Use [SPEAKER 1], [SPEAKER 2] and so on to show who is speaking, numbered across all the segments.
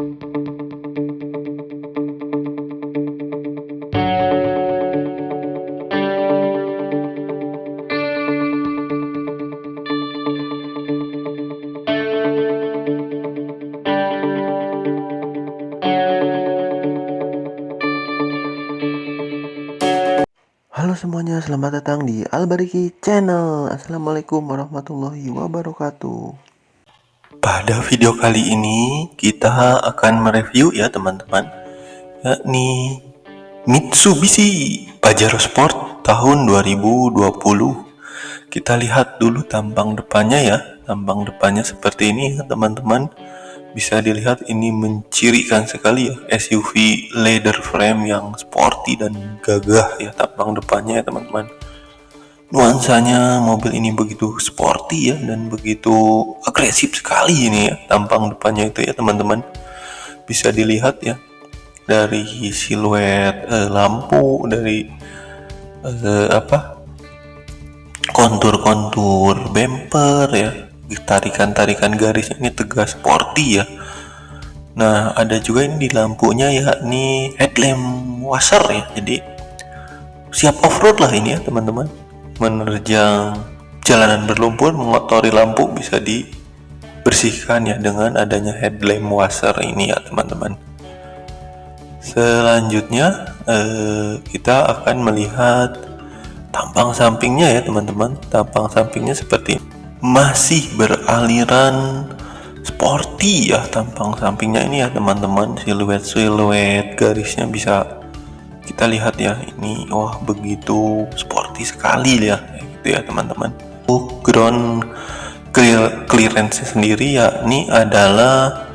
[SPEAKER 1] Halo semuanya, selamat datang di Albariki Channel. Assalamualaikum warahmatullahi wabarakatuh. Pada video kali ini kita akan mereview ya teman-teman, yakni Mitsubishi Pajero Sport tahun 2020. Kita lihat dulu tampang depannya ya. Tampang depannya seperti ini ya teman-teman. Bisa dilihat ini mencirikan sekali ya, SUV leather frame yang sporty dan gagah ya tampang depannya ya teman-teman. Nuansanya mobil ini begitu sporty ya dan begitu agresif sekali ini ya tampang depannya itu ya teman-teman. Bisa dilihat ya dari siluet lampu, dari kontur-kontur bumper ya, tarikan-tarikan garis ini tegas sporty ya. Nah, ada juga ini di lampunya yakni headlamp washer ya. Jadi siap off-road lah ini ya teman-teman. Menerjang jalanan berlumpur, mengotori lampu bisa dibersihkan ya dengan adanya headlamp washer ini ya teman-teman. Selanjutnya kita akan melihat tampang sampingnya ya teman-teman. Tampang sampingnya seperti ini. Masih beraliran sporty ya tampang sampingnya ini ya teman-teman. Siluet garisnya bisa kita lihat ya, ini wah begitu sporty sekali ya gitu ya teman-teman. Ground clearance sendiri ya ini adalah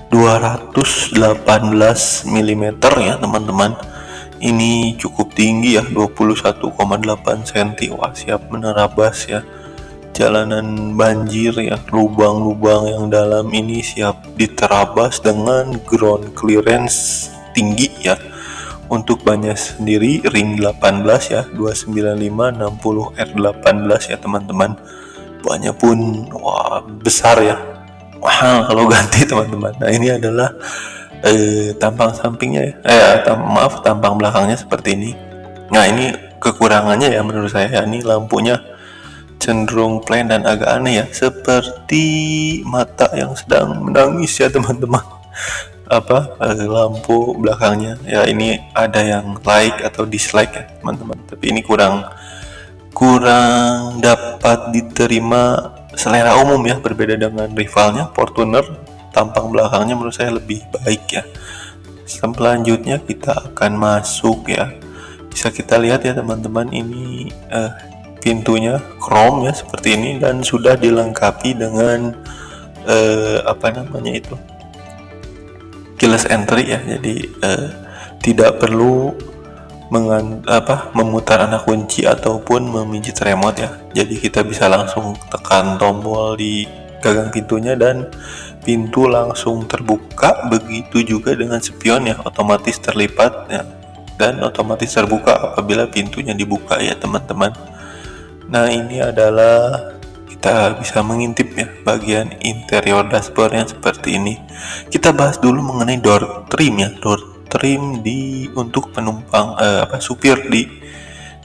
[SPEAKER 1] 218 mm ya teman-teman. Ini cukup tinggi ya, 21,8 cm. Wah, siap menerabas ya jalanan banjir ya, lubang-lubang yang dalam ini siap diterabas dengan ground clearance tinggi ya. Untuk bannya sendiri ring 18 ya, 295/60 R18 ya teman-teman. Bannya pun wah besar ya, mahal kalau ganti teman-teman. Nah, ini adalah tampang sampingnya ya, tampang belakangnya seperti ini. Nah, ini kekurangannya ya menurut saya ya, ini lampunya cenderung plain dan agak aneh ya, seperti mata yang sedang menangis ya teman-teman. Lampu belakangnya ya, ini ada yang like atau dislike ya teman-teman, tapi ini kurang dapat diterima selera umum ya, berbeda dengan rivalnya Fortuner. Tampang belakangnya menurut saya lebih baik ya. Selanjutnya kita akan masuk ya, bisa kita lihat ya teman-teman, ini pintunya chrome ya seperti ini dan sudah dilengkapi dengan keyless entry ya. Jadi tidak perlu memutar anak kunci ataupun memijit remote ya. Jadi kita bisa langsung tekan tombol di gagang pintunya dan pintu langsung terbuka. Begitu juga dengan spion ya, otomatis terlipat ya, dan otomatis terbuka apabila pintunya dibuka ya teman-teman. Nah, ini adalah kita bisa mengintip ya bagian interior dashboardnya seperti ini. Kita bahas dulu mengenai door trim ya. Door trim untuk penumpang supir di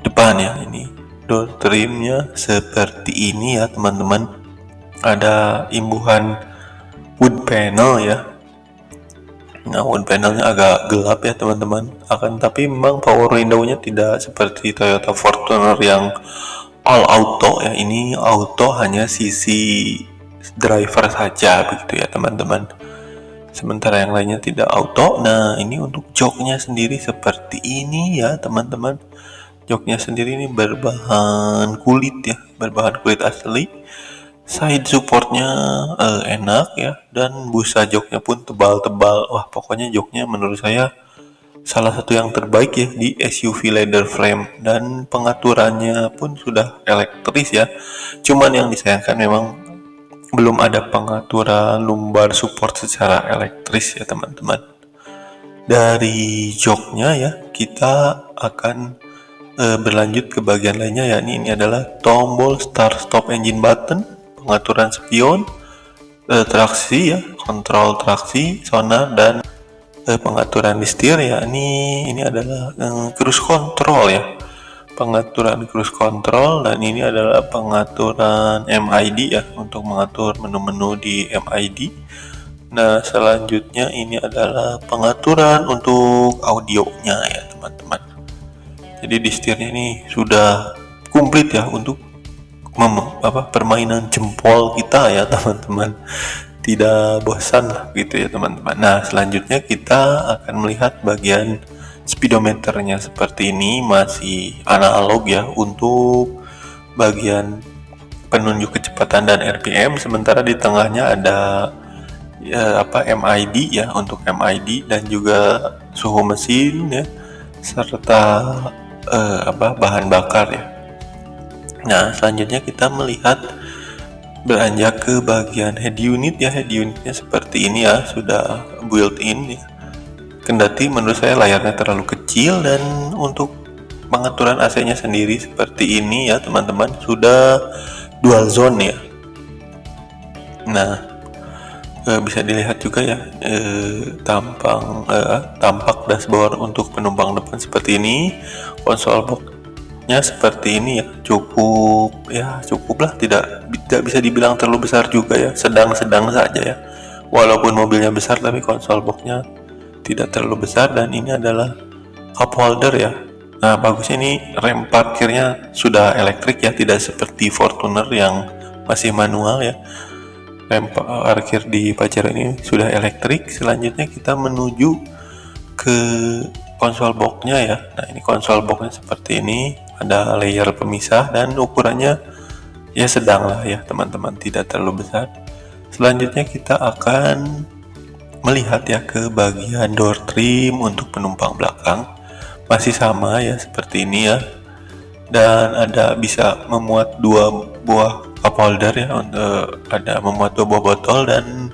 [SPEAKER 1] depan ya. Ini door trimnya seperti ini ya teman-teman. Ada imbuhan wood panel ya. Nah, wood panelnya agak gelap ya teman-teman. Tapi memang power window-nya tidak seperti Toyota Fortuner yang all auto ya. Ini auto hanya sisi driver saja begitu ya teman-teman. Sementara yang lainnya tidak auto. Nah, ini untuk joknya sendiri seperti ini ya teman-teman. Joknya sendiri ini berbahan kulit ya, berbahan kulit asli. Side supportnya enak ya, dan busa joknya pun tebal-tebal. Wah, pokoknya joknya menurut saya salah satu yang terbaik ya di SUV leather frame, dan pengaturannya pun sudah elektris ya. Cuman yang disayangkan memang belum ada pengaturan lumbar support secara elektris ya teman-teman. Dari joknya ya kita akan berlanjut ke bagian lainnya ya. Ini adalah tombol start stop engine button, pengaturan spion, traksi ya, kontrol traksi, sonar, dan pengaturan di setir ya. Ini adalah cruise control ya, pengaturan cruise control, dan ini adalah pengaturan MID ya, untuk mengatur menu-menu di MID. Nah, selanjutnya ini adalah pengaturan untuk audionya ya teman-teman. Jadi di setirnya ini sudah komplit ya untuk permainan jempol kita ya teman-teman. Tidak bosan lah gitu ya teman-teman. Nah, selanjutnya kita akan melihat bagian speedometernya. Seperti ini, masih analog ya untuk bagian penunjuk kecepatan dan RPM, sementara di tengahnya ada MID ya, untuk MID, dan juga suhu mesin ya, serta bahan bakar ya. Nah, selanjutnya kita melihat beranjak ke bagian head unit ya. Head unitnya seperti ini ya, sudah built in ya. Kendati menurut saya layarnya terlalu kecil, dan untuk pengaturan AC-nya sendiri seperti ini ya teman-teman, sudah dual zone ya. Nah, bisa dilihat juga ya tampak dashboard untuk penumpang depan seperti ini. Konsol box-nya seperti ini ya, cukup lah, tidak bisa dibilang terlalu besar juga ya, sedang-sedang saja ya. Walaupun mobilnya besar, tapi konsol box-nya tidak terlalu besar. Dan ini adalah cup holder ya. Nah, bagusnya ini rem parkirnya sudah elektrik ya, tidak seperti Fortuner yang masih manual ya. Rem parkir di Pajero ini sudah elektrik. Selanjutnya kita menuju ke konsol box-nya ya. Nah, ini konsol box-nya seperti ini, ada layer pemisah dan ukurannya ya sedang lah ya teman-teman, tidak terlalu besar. Selanjutnya kita akan melihat ya ke bagian door trim untuk penumpang belakang, masih sama ya seperti ini ya, dan ada bisa memuat 2 buah cup holder ya, ada memuat 2 buah botol, dan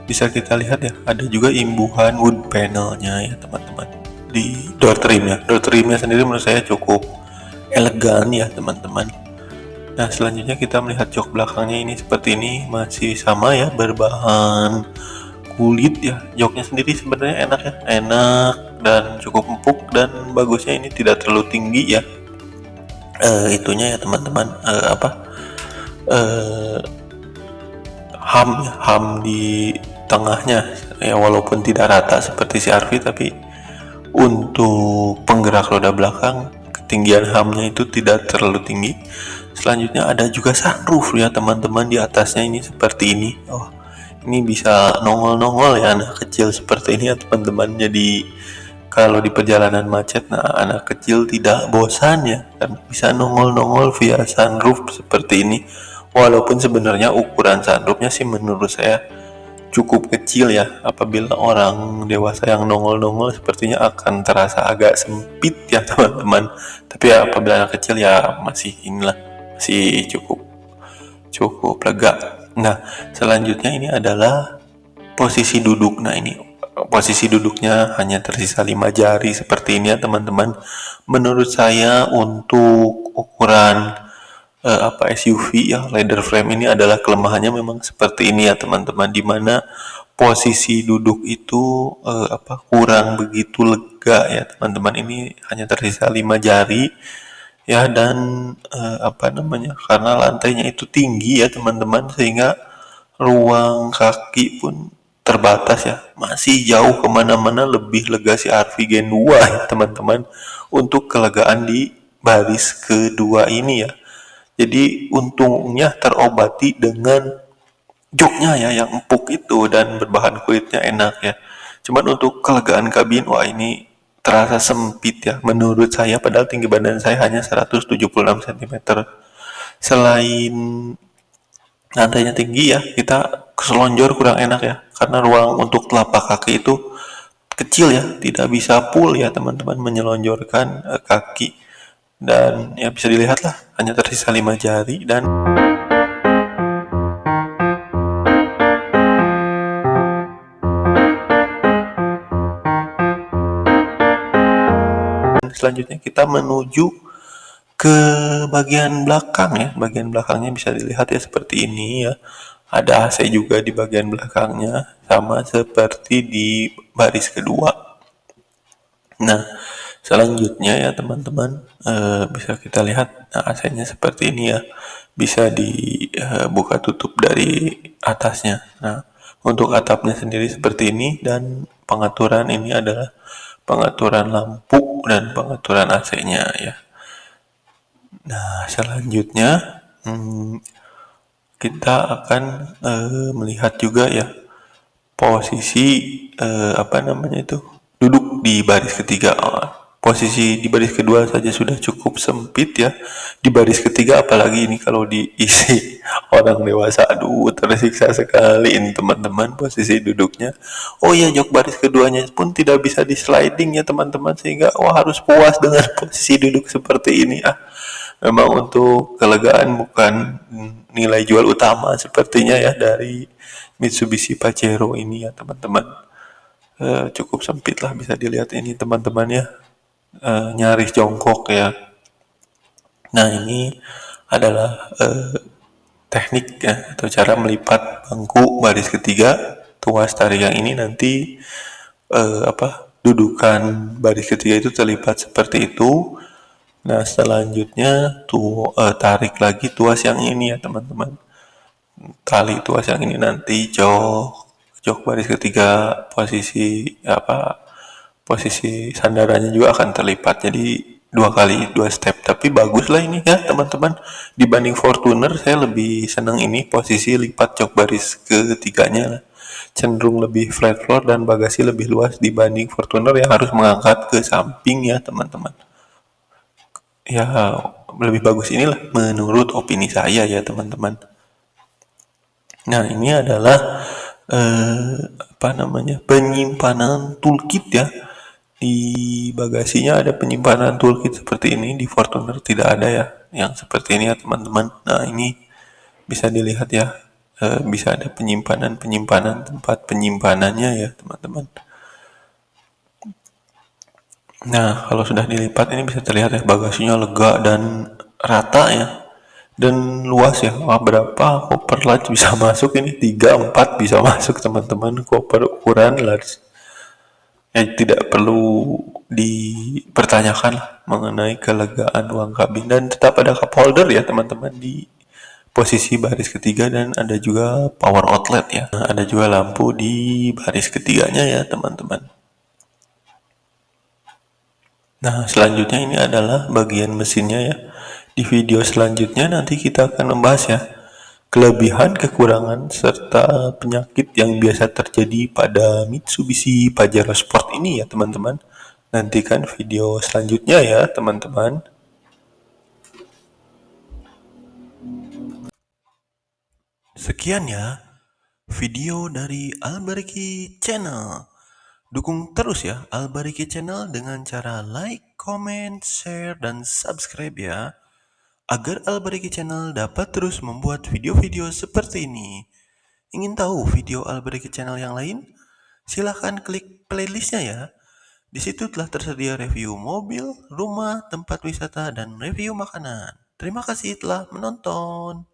[SPEAKER 1] bisa kita lihat ya ada juga imbuhan wood panelnya ya teman-teman di door trimnya. Door trimnya sendiri menurut saya cukup elegan ya teman-teman. Nah, selanjutnya kita melihat jok belakangnya ini seperti ini, masih sama ya, berbahan kulit ya. Joknya sendiri sebenarnya enak dan cukup empuk, dan bagusnya ini tidak terlalu tinggi ya. Itunya ya teman-teman, ham di tengahnya ya, walaupun tidak rata seperti CR-V, tapi untuk penggerak roda belakang ketinggian hamnya itu tidak terlalu tinggi. Selanjutnya ada juga sunroof ya teman-teman, di atasnya ini seperti ini. Oh, ini bisa nongol-nongol ya anak kecil seperti ini ya teman-teman. Jadi kalau di perjalanan macet, nah anak kecil tidak bosan ya, dan bisa nongol-nongol via sunroof seperti ini. Walaupun sebenarnya ukuran sunroofnya sih menurut saya cukup kecil ya. Apabila orang dewasa yang nongol-nongol sepertinya akan terasa agak sempit ya teman-teman. Tapi ya apabila anak kecil ya masih cukup lega. Nah, selanjutnya ini adalah posisi duduk. Nah, ini posisi duduknya hanya tersisa 5 jari seperti ini ya teman-teman. Menurut saya untuk ukuran SUV ya, leather frame ini adalah kelemahannya, memang seperti ini ya teman-teman, dimana posisi duduk itu kurang begitu lega ya teman-teman. Ini hanya tersisa 5 jari ya, dan karena lantainya itu tinggi ya teman-teman, sehingga ruang kaki pun terbatas ya, masih jauh kemana-mana. Lebih lega si RV Gen 2 ya teman-teman, untuk kelegaan di baris kedua ini ya. Jadi untungnya terobati dengan joknya ya yang empuk itu dan berbahan kulitnya enak ya. Cuman untuk kelegaan kabin, wah ini terasa sempit ya menurut saya, padahal tinggi badan saya hanya 176 cm. Selain lantainya tinggi ya, kita keselonjor kurang enak ya, karena ruang untuk telapak kaki itu kecil ya, tidak bisa full ya teman-teman menyelonjorkan kaki. Dan ya bisa dilihat lah, hanya tersisa 5 jari. Dan selanjutnya kita menuju ke bagian belakang ya. Bagian belakangnya bisa dilihat ya seperti ini ya. Ada AC juga di bagian belakangnya, sama seperti di baris kedua. Nah, selanjutnya ya teman-teman, bisa kita lihat, nah AC-nya seperti ini ya, bisa dibuka tutup dari atasnya. Nah, untuk atapnya sendiri seperti ini, dan pengaturan ini adalah pengaturan lampu dan pengaturan AC-nya ya. Nah, selanjutnya kita akan melihat juga ya posisi apa namanya itu, duduk di baris ketiga. Posisi di baris kedua saja sudah cukup sempit ya. Di baris ketiga apalagi ini kalau diisi orang dewasa, aduh tersiksa sekali ini teman-teman posisi duduknya. Oh ya, jok baris keduanya pun tidak bisa di sliding ya teman-teman, sehingga wah harus puas dengan posisi duduk seperti ini. Memang untuk kelegaan bukan nilai jual utama sepertinya ya dari Mitsubishi Pajero ini ya teman-teman. Cukup sempit lah, bisa dilihat ini teman-teman ya. Nyaris jongkok ya. Nah, ini adalah teknik ya, atau cara melipat bangku baris ketiga tuas tarik yang ini. Nanti dudukan baris ketiga itu terlipat seperti itu. Nah, selanjutnya tarik lagi tuas yang ini ya teman-teman. Tali tuas yang ini nanti jok baris ketiga, posisi sandarannya juga akan terlipat. Jadi dua step. Tapi bagus lah ini ya teman-teman. Dibanding Fortuner, saya lebih senang ini posisi lipat jok baris ketiganya lah. Cenderung lebih flat floor dan bagasi lebih luas dibanding Fortuner yang harus mengangkat ke samping ya teman-teman. Ya, lebih bagus inilah menurut opini saya ya teman-teman. Nah, ini adalah penyimpanan toolkit ya. Di bagasinya ada penyimpanan toolkit seperti ini, di Fortuner tidak ada ya yang seperti ini ya teman-teman. Nah, ini bisa dilihat ya, bisa ada penyimpanan tempat penyimpanannya ya teman-teman. Nah, kalau sudah dilipat ini bisa terlihat ya bagasinya lega dan rata ya. Dan luas ya. Wah, berapa koper large bisa masuk ini? 3 4 bisa masuk teman-teman, koper ukuran large. Tidak perlu dipertanyakan lah mengenai kelegaan ruang kabin, dan tetap ada cup holder ya teman-teman di posisi baris ketiga, dan ada juga power outlet ya. Nah, ada juga lampu di baris ketiganya ya teman-teman. Nah, selanjutnya ini adalah bagian mesinnya ya. Di video selanjutnya nanti kita akan membahas ya kelebihan, kekurangan, serta penyakit yang biasa terjadi pada Mitsubishi Pajero Sport ini ya teman-teman. Nantikan video selanjutnya ya teman-teman. Sekian ya video dari Albariki Channel. Dukung terus ya Albariki Channel dengan cara like, comment, share, dan subscribe ya, agar Albariki Channel dapat terus membuat video-video seperti ini. Ingin tahu video Albariki Channel yang lain? Silahkan klik playlistnya ya. Di situ telah tersedia review mobil, rumah, tempat wisata, dan review makanan. Terima kasih telah menonton.